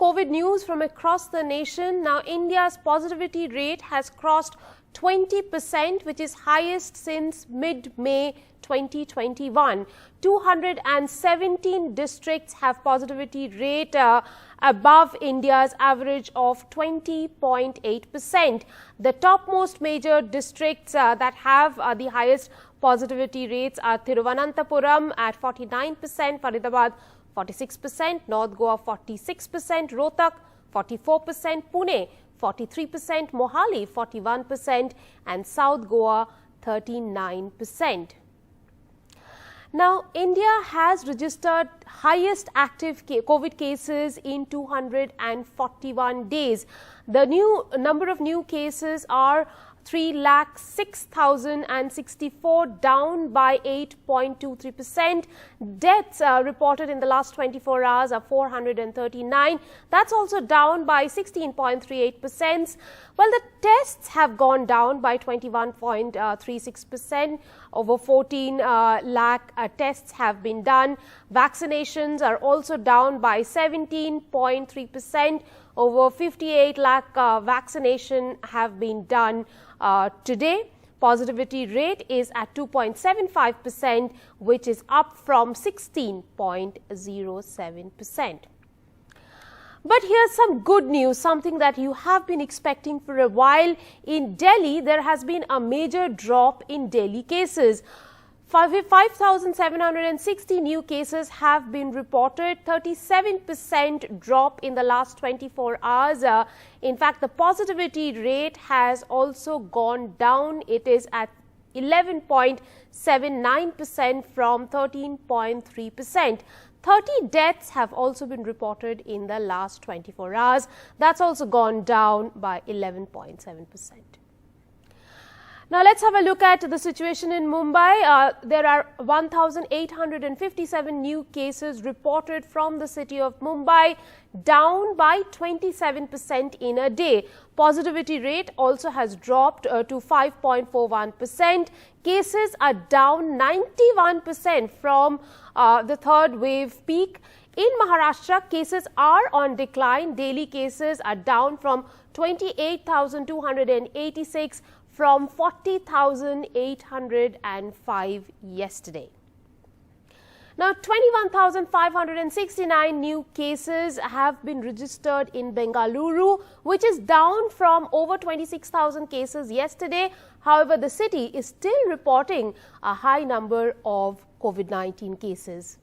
COVID news from across the nation. Now, India's positivity rate has crossed 20%, which is highest since mid-May 2021. 217 districts have positivity rate above India's average of 20.8%. The topmost major districts that have the highest positivity rates are Thiruvananthapuram at 49%, Faridabad 46%, North Goa 46%, Rohtak 44%, Pune 43%, Mohali 41% and South Goa 39%. Now, India has registered highest active COVID cases in 241 days. The number of new cases are 3,06,064, down by 8.23%. Deaths reported in the last 24 hours are 439. That's also down by 16.38%. While the tests have gone down by 21.36%, over 14 lakh tests have been done. Vaccinations are also down by 17.3%. Over 58 lakh vaccination have been done today. Positivity rate is at 2.75%, which is up from 16.07%. But here's some good news, something that you have been expecting for a while. In Delhi, there has been a major drop in daily cases. 5,760 new cases have been reported, 37% drop in the last 24 hours. In fact, the positivity rate has also gone down. It is at 11.79% from 13.3%. 30 deaths have also been reported in the last 24 hours. That's also gone down by 11.7%. Now, let's have a look at the situation in Mumbai. There are 1,857 new cases reported from the city of Mumbai, down by 27% in a day. Positivity rate also has dropped to 5.41%. Cases are down 91% from the third wave peak. In Maharashtra, cases are on decline. Daily cases are down from 28,286 from 40,805 yesterday. Now, 21,569 new cases have been registered in Bengaluru, which is down from over 26,000 cases yesterday. However, the city is still reporting a high number of COVID-19 cases.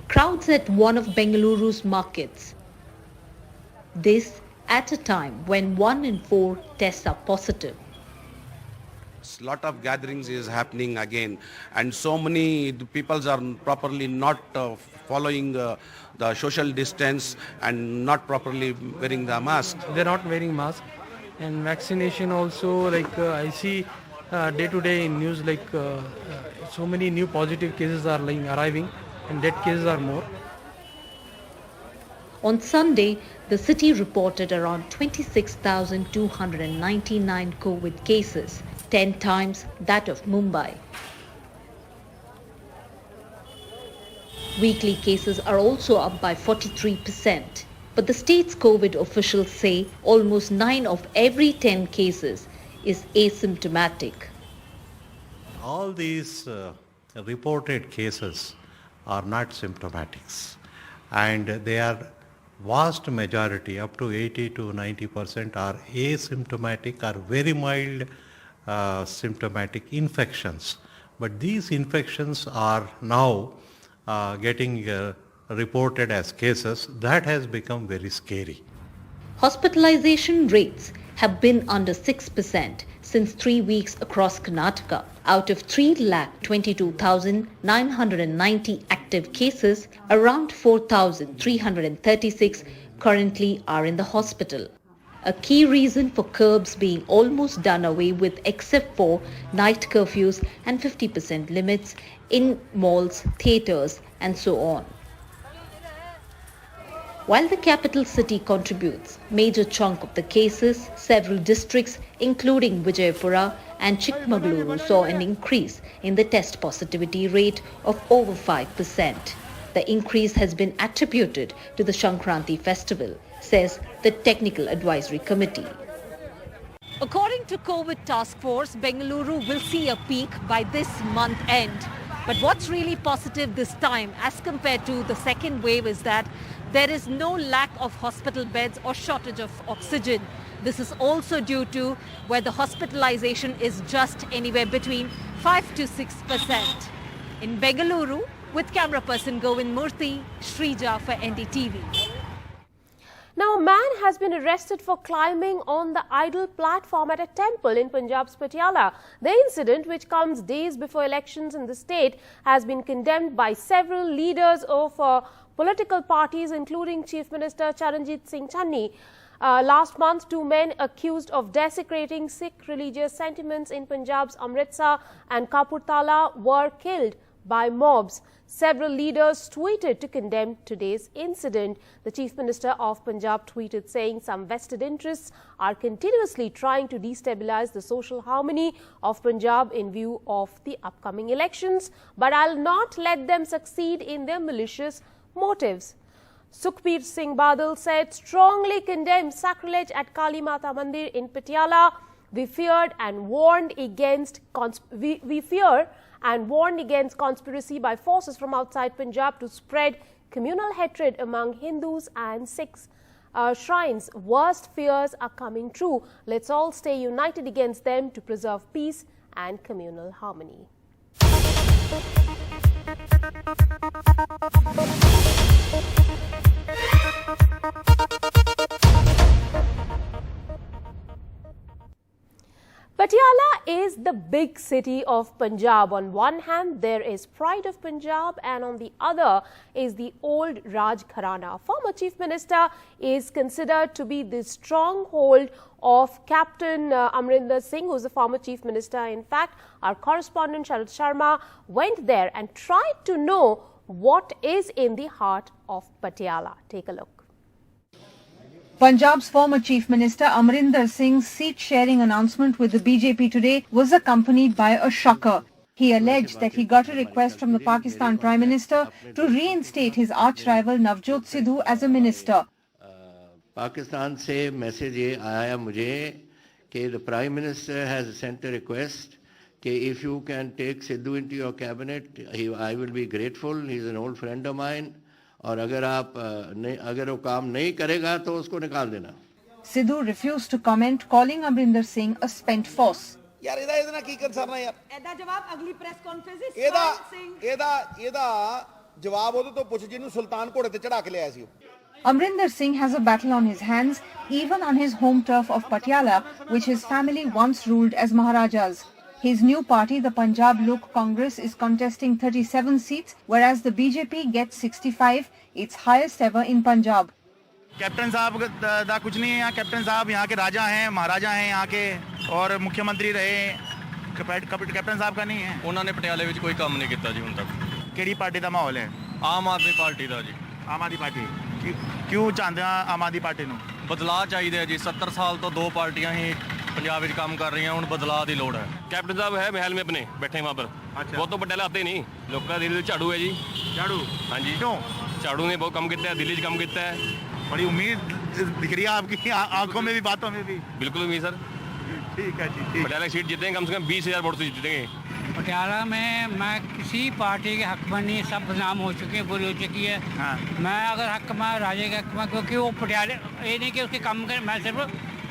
Crowds at one of Bengaluru's markets. This at a time when 1 in 4 tests are positive. A lot of gatherings is happening again, and so many people are properly not following the social distance and not properly wearing the mask. They're not wearing mask, and vaccination also, like I see day to day in news, like so many new positive cases are arriving and dead cases are more. On Sunday, the city reported around 26,299 COVID cases, 10 times that of Mumbai. Weekly cases are also up by 43%. But the state's COVID officials say almost 9 of every 10 cases is asymptomatic. All these reported cases are not symptomatics, and they are vast majority, up to 80 to 90%, are asymptomatic or very mild symptomatic infections. But these infections are now getting reported as cases. That has become very scary. Hospitalization rates have been under 6% since 3 weeks across Karnataka. Out of 3,22,990 active cases, around 4,336 currently are in the hospital. A key reason for curbs being almost done away with, except for night curfews and 50% limits in malls, theatres and so on. While the capital city contributes major chunk of the cases, several districts including Vijayapura and Chikmagaluru saw an increase in the test positivity rate of over 5%. The increase has been attributed to the Sankranti festival, says the Technical Advisory Committee. According to COVID Task Force, Bengaluru will see a peak by this month end. But what's really positive this time as compared to the second wave is that there is no lack of hospital beds or shortage of oxygen. This is also due to where the hospitalization is just anywhere between 5 to 6%. In Bengaluru, with camera person Govind Murthy, Shrija for NDTV. Now, a man has been arrested for climbing on the idol platform at a temple in Punjab's Patiala. The incident, which comes days before elections in the state, has been condemned by several leaders of political parties, including Chief Minister Charanjit Singh Channi. Last month, two men accused of desecrating Sikh religious sentiments in Punjab's Amritsar and Kapurthala were killed by mobs. Several leaders tweeted to condemn today's incident. The Chief Minister of Punjab tweeted saying some vested interests are continuously trying to destabilize the social harmony of Punjab in view of the upcoming elections, but I'll not let them succeed in their malicious motives. Sukhbir Singh Badal said strongly condemned sacrilege at Kali Mata Mandir in Patiala. We fear and warned against conspiracy by forces from outside Punjab to spread communal hatred among Hindus and Sikhs. Shrines' worst fears are coming true. Let's all stay united against them to preserve peace and communal harmony. Patiala is the big city of Punjab. On one hand, there is pride of Punjab, and on the other is the old Raj Gharana. Former Chief Minister is considered to be the stronghold of Captain Amrinder Singh, who is the former Chief Minister. In fact, our correspondent Sharad Sharma went there and tried to know what is in the heart of Patiala. Take a look. Punjab's former Chief Minister Amrinder Singh's seat-sharing announcement with the BJP today was accompanied by a shocker. He alleged that he got a request from the Pakistan Prime Minister to reinstate his arch-rival Navjot Sidhu as a minister. Pakistan से message ये आया मुझे कि the Prime Minister has sent a request कि if you can take Sidhu into your cabinet, I will be grateful. He is an old friend of mine. और अगर वो काम नहीं करेगा तो उसको निकाल देना. Sidhu refused to comment, calling Amrinder Singh a spent force. यार ਇਹਦਾ ਨਾਲ ਕੀ ਕੰਸਰਨ ਹੈ ਯਾਰ ਇਹਦਾ ਜਵਾਬ ਅਗਲੀ ਪ੍ਰੈਸ ਕਾਨਫਰੰਸ ਵਿੱਚ ਇਹਦਾ ਜਵਾਬ ਉਹਦੇ ਤੋਂ ਪੁੱਛ ਜਿਹਨੂੰ ਸੁਲਤਾਨ ਘੋੜੇ ਤੇ ਚੜਾ ਕੇ ਲਿਆਇਆ ਸੀ. Amrinder Singh has a battle on his hands, even on his home turf of Patiala, which his family once ruled as Maharajas. His new party, the Punjab Lok Congress, is contesting 37 seats, whereas the BJP gets 65, its highest ever in Punjab. Captain साहब दा कुछ नहीं है. Captain साहब यहाँ के राजा हैं, महाराजा हैं यहाँ के, और मुख्यमंत्री रहे. कैप्टन साहब का नहीं है. उन्होंने पटियाले में कोई काम नहीं किया जी हुण तक. केड़ी पार्टी का माहौल है? आम आदमी पार्टी का जी. आम आदमी पार्टी क्यों चाहते हैं आम आदमी पार्टी ਨੂੰ? बदलाव चाहिए जी. 70 साल तो दो पार्टियां ही पंजाब में काम कर रही हैं. हुण बदलाव की लोड़ है. कैप्टन साहब है महल में अपने बैठे वहाँ पर. अच्छा. वो तो पटियाला आते नहीं. लोगों का दिल्ली झाड़ू है जी. झाड़ू? हाँ जी. क्यों? झाड़ू ने बहुत कम किया है, दिल्ली कम किया है. बड़ी उम्मीद दिख रही है आपकी आंखों में भी, बातों में भी. बिल्कुल उम्मीद सर. ठीक है जी. पटियाला सीट जीतेंगे, कम से कम 20,000 वोट से जीतेंगे. पटियाला में मैं किसी पार्टी के हक में नहीं, सब बदनाम हो चुके हैं, बुरी हो चुकी है. हाँ. मैं अगर हक में राजे के हक में, क्योंकि वो पटियाला ये नहीं कि उसके काम कर, मैं सिर्फ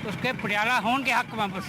उसके पटियाला होने के हक में बस.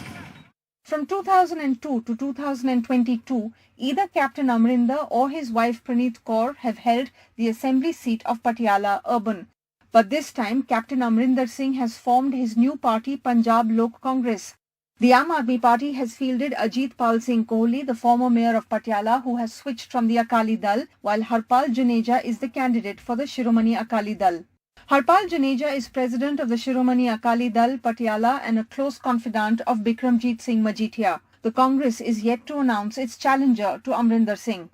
From 2002 to 2022, either Captain Amrinder or his wife Praneeth Kaur have held the assembly seat of Patiala Urban. But this time, Captain Amrinder Singh has formed his new party, Punjab Lok Congress. The Aam Aadmi Party has fielded Ajit Pal Singh Kohli, the former mayor of Patiala, who has switched from the Akali Dal, while Harpal Juneja is the candidate for the Shiromani Akali Dal. Harpal Juneja is president of the Shiromani Akali Dal, Patiala, and a close confidant of Bikramjit Singh Majithia. The Congress is yet to announce its challenger to Amrinder Singh.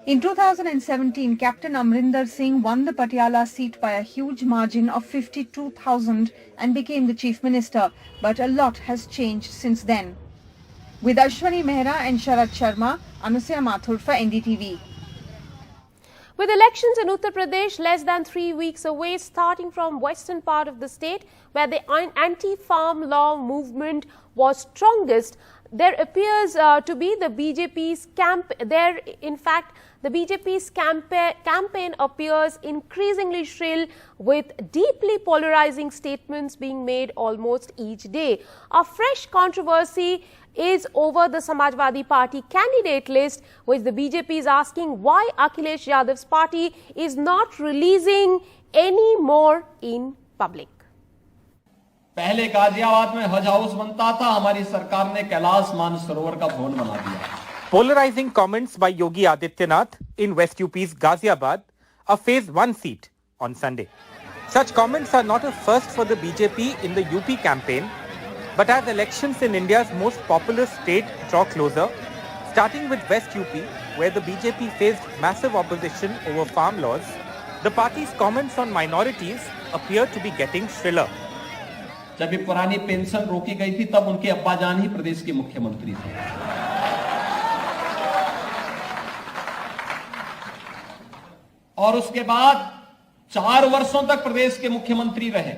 In 2017, Captain Amrinder Singh won the Patiala seat by a huge margin of 52,000 and became the Chief Minister, but a lot has changed since then. With Ashwani Mehra and Sharad Sharma, Anusya Mathur for NDTV. With elections in Uttar Pradesh less than 3 weeks away, starting from western part of the state where the anti-farm law movement was strongest, there appears to be the BJP's the BJP's campaign appears increasingly shrill, with deeply polarizing statements being made almost each day. A fresh controversy is over the Samajwadi Party candidate list, which the BJP is asking why Akhilesh Yadav's party is not releasing any more in public. पहले गाजियाबाद में हज house बनता था, हमारी सरकार ने कैलाश मानसरोवर का भवन बना दिया. Polarizing comments by Yogi Adityanath in West UP's Ghaziabad, a phase 1 seat, on Sunday. Such comments are not a first for the BJP in the UP campaign, but as elections in India's most populous state draw closer, starting with West UP, where the BJP faced massive opposition over farm laws, the party's comments on minorities appear to be getting shriller. जब ये पुरानी pension रोकी गई थी, तब उनके अब्बा जान ही प्रदेश के मुख्यमंत्री थे. और उसके बाद 4 वर्षों तक प्रदेश के मुख्यमंत्री रहे.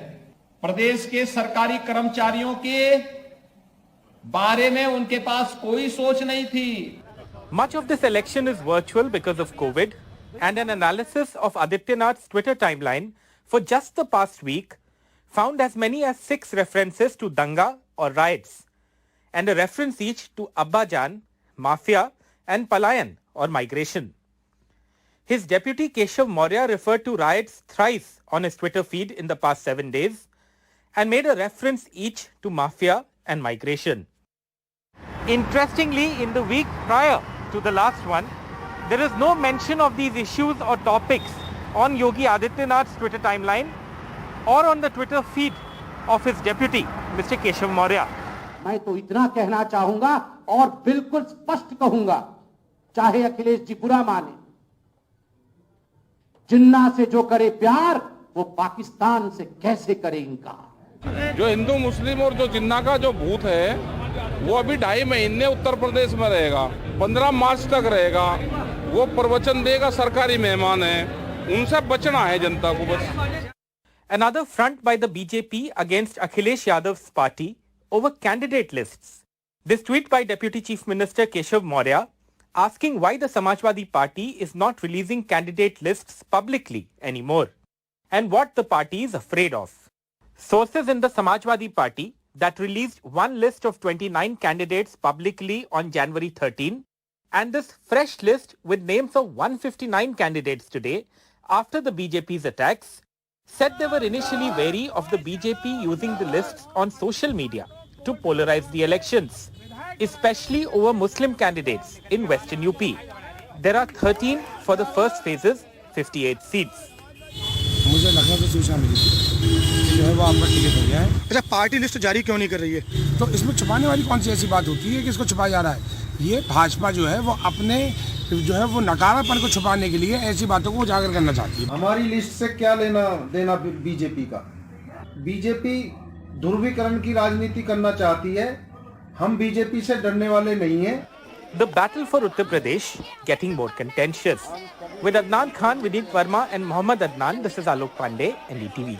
प्रदेश के सरकारी कर्मचारियों के बारे में उनके पास कोई सोच नहीं थी. Much of this election is virtual because of COVID, and an analysis of Adityanath's Twitter timeline for just the past week found as many as 6 references to danga or riots, and a reference each to Abba Jan, mafia, and palayan or migration. His deputy Keshav Maurya referred to riots thrice on his Twitter feed in the past 7 days and made a reference each to mafia and migration. Interestingly, in the week prior to the last one, there is no mention of these issues or topics on Yogi Adityanath's Twitter timeline or on the Twitter feed of his deputy, Mr. Keshav Maurya. मैं तो इतना कहना चाहूंगा और बिल्कुल स्पष्ट कहूंगा, चाहे अखिलेश जी बुरा माने, जिन्ना से जो करे प्यार वो पाकिस्तान से कैसे करे इनकार. जो हिंदू मुस्लिम और जो जिन्ना का जो भूत है वो अभी 2.5 महीने उत्तर प्रदेश में रहेगा, 15 मार्च तक रहेगा. वो प्रवचन देगा, सरकारी मेहमान है, उनसे बचना है जनता को बस. Another front by the BJP against Akhilesh Yadav's party over candidate lists. This tweet by Deputy Chief Minister Keshav Maurya asking why the Samajwadi Party is not releasing candidate lists publicly anymore and what the party is afraid of. Sources in the Samajwadi Party that released one list of 29 candidates publicly on January 13 and this fresh list with names of 159 candidates today after the BJP's attacks said they were initially wary of the BJP using the lists on social media to polarize the elections, especially over Muslim candidates in Western UP. There are 13 for the first phases, 58 seats. मुझे लखनऊ से सूचना मिली थी कि जो है वो आपका ticket हो गया है. अच्छा, पार्टी लिस्ट जारी क्यों नहीं कर रही है? तो इसमें छुपाने वाली कौन सी ऐसी बात होती है कि इसको छुपाया जा रहा है? ये भाजपा जो है वो अपने जो है वो नकारापन को छुपाने के लिए ऐसी बातों को उजागर करना चाहती है. हमारी लिस्ट से क्या लेना देना बीजेपी का? बीजेपी ध्रुवीकरण की राजनीति करना चाहती है. हम बीजेपी से डरने वाले नहीं हैं. The battle for Uttar Pradesh getting more contentious. With Adnan Khan, Vineet Verma and Mohammad Adnan, this is Alok Pandey, NDTV.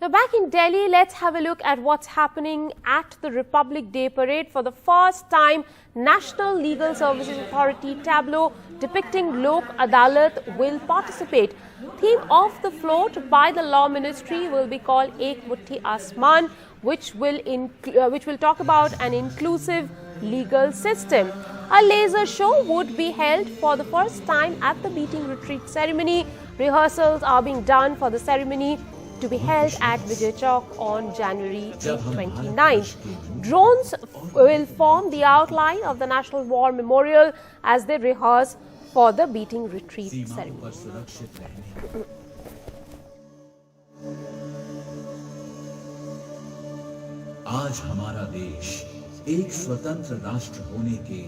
Now back in Delhi, let's have a look at what's happening at the Republic Day Parade. For the first time, National Legal Services Authority tableau depicting Lok Adalat will participate. Theme of the float by the Law Ministry will be called Ek Muthi Asman, which will talk about an inclusive legal system. A laser show would be held for the first time at the meeting retreat ceremony. Rehearsals are being done for the ceremony to be held at Vijay Chowk on January 29th. Drones will form the outline of the National War Memorial as they rehearse for the meeting retreat ceremony. आज हमारा देश एक स्वतंत्र राष्ट्र होने के